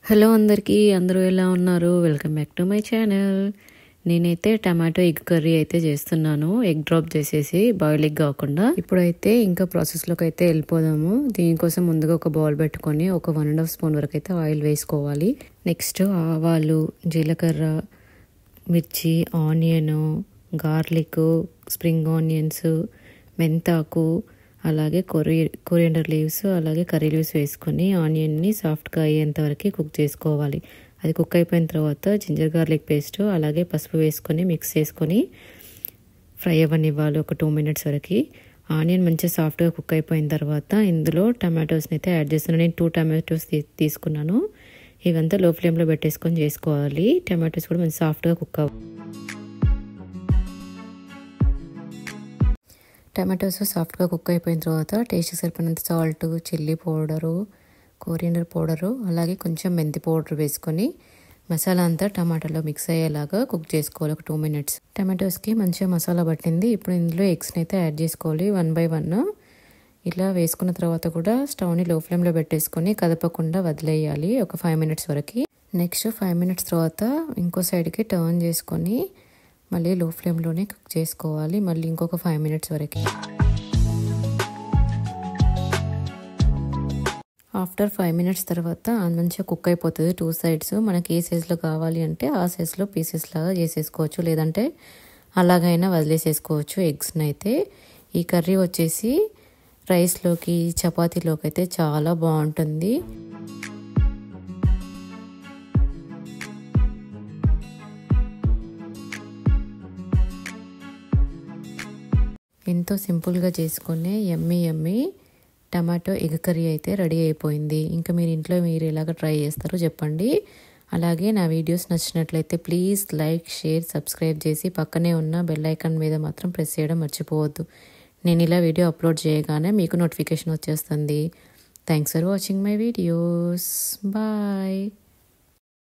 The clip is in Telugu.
హలో అందరికీ, అందరూ ఎలా ఉన్నారు? Welcome back to my channel. నేనైతే టమాటో ఎగ్ కర్రీ అయితే చేస్తున్నాను, ఎగ్ డ్రాప్ చేసేసి, బాయిల్ ఎగ్ కాకుండా. ఇప్పుడైతే ఇంకా ప్రాసెస్లోకి అయితే వెళ్ళిపోదాము. దీనికోసం ముందుగా ఒక బౌల్ పెట్టుకొని ఒక 1.5 స్పూన్ వరకు అయితే ఆయిల్ వేసుకోవాలి. నెక్స్ట్ ఆవాలు, జీలకర్ర, మిర్చి, ఆనియన్, గార్లిక్, స్ప్రింగ్ ఆనియన్స్, మెంతాకు, అలాగే కొరియండర్ లీవ్స్, అలాగే కర్రీ లీవ్స్ వేసుకొని ఆనియన్ని సాఫ్ట్గా అయ్యేంత వరకు కుక్ చేసుకోవాలి. అది కుక్ అయిపోయిన తర్వాత జింజర్ గార్లిక్ పేస్ట్, అలాగే పసుపు వేసుకొని మిక్స్ చేసుకొని ఫ్రై అవ్వనివ్వాలి ఒక 2 minutes వరకు. ఆనియన్ మంచిగా సాఫ్ట్గా కుక్ అయిపోయిన తర్వాత ఇందులో టమాటోస్ని అయితే యాడ్ చేస్తున్నాను. నేను 2 tomatoes తీసుకున్నాను. ఇవంతా లో ఫ్లేమ్లో పెట్టేసుకొని చేసుకోవాలి. టమాటోస్ కూడా మంచి సాఫ్ట్గా కుక్ అవ్వాలి. టమాటోస్ సాఫ్ట్గా కుక్ అయిపోయిన తర్వాత టేస్ట్కి సరిపడినంత salt, chilli powder, coriander powder, అలాగే కొంచెం మెంతి పౌడర్ వేసుకొని మసాలా అంతా టమాటాలో మిక్స్ అయ్యేలాగా కుక్ చేసుకోవాలి ఒక 2 minutes. టమాటోస్కి మంచిగా మసాలా పట్టింది. ఇప్పుడు ఇందులో ఎగ్స్ని అయితే యాడ్ చేసుకోవాలి 1 by 1. ఇలా వేసుకున్న తర్వాత కూడా స్టవ్ని లో ఫ్లేమ్లో పెట్టేసుకొని కదపకుండా వదిలేయాలి ఒక 5 minutes వరకు. నెక్స్ట్ 5 minutes తర్వాత ఇంకో సైడ్కి టర్న్ చేసుకొని మళ్ళీ లో ఫ్లేమ్లోనే కుక్ చేసుకోవాలి, మళ్ళీ ఇంకొక 5 minutes వరకు. ఆఫ్టర్ 5 minutes తర్వాత మంచిగా కుక్ అయిపోతుంది 2 sides. మనకి ఏ సైజులో కావాలి అంటే ఆ సైజులో పీసెస్ లాగా చేసేసుకోవచ్చు, లేదంటే అలాగైనా వదిలేసేసుకోవచ్చు ఎగ్స్ని అయితే. ఈ కర్రీ వచ్చేసి రైస్లోకి, చపాతీలోకి అయితే చాలా బాగుంటుంది. ఎంతో సింపుల్గా చేసుకునే యమ్మీ టమాటో ఎగ్ కర్రీ అయితే రెడీ అయిపోయింది. ఇంకా మీరు ఎలాగ ట్రై చేస్తారో చెప్పండి. అలాగే నా వీడియోస్ నచ్చినట్లయితే ప్లీజ్ లైక్, షేర్, సబ్స్క్రైబ్ చేసి పక్కనే ఉన్న బెల్ ఐకాన్ మీద మాత్రం ప్రెస్ చేయడం మర్చిపోవద్దు. నేను ఇలా వీడియో అప్లోడ్ చేయగానే మీకు నోటిఫికేషన్ వచ్చేస్తుంది. Thanks for watching my videos. Bye.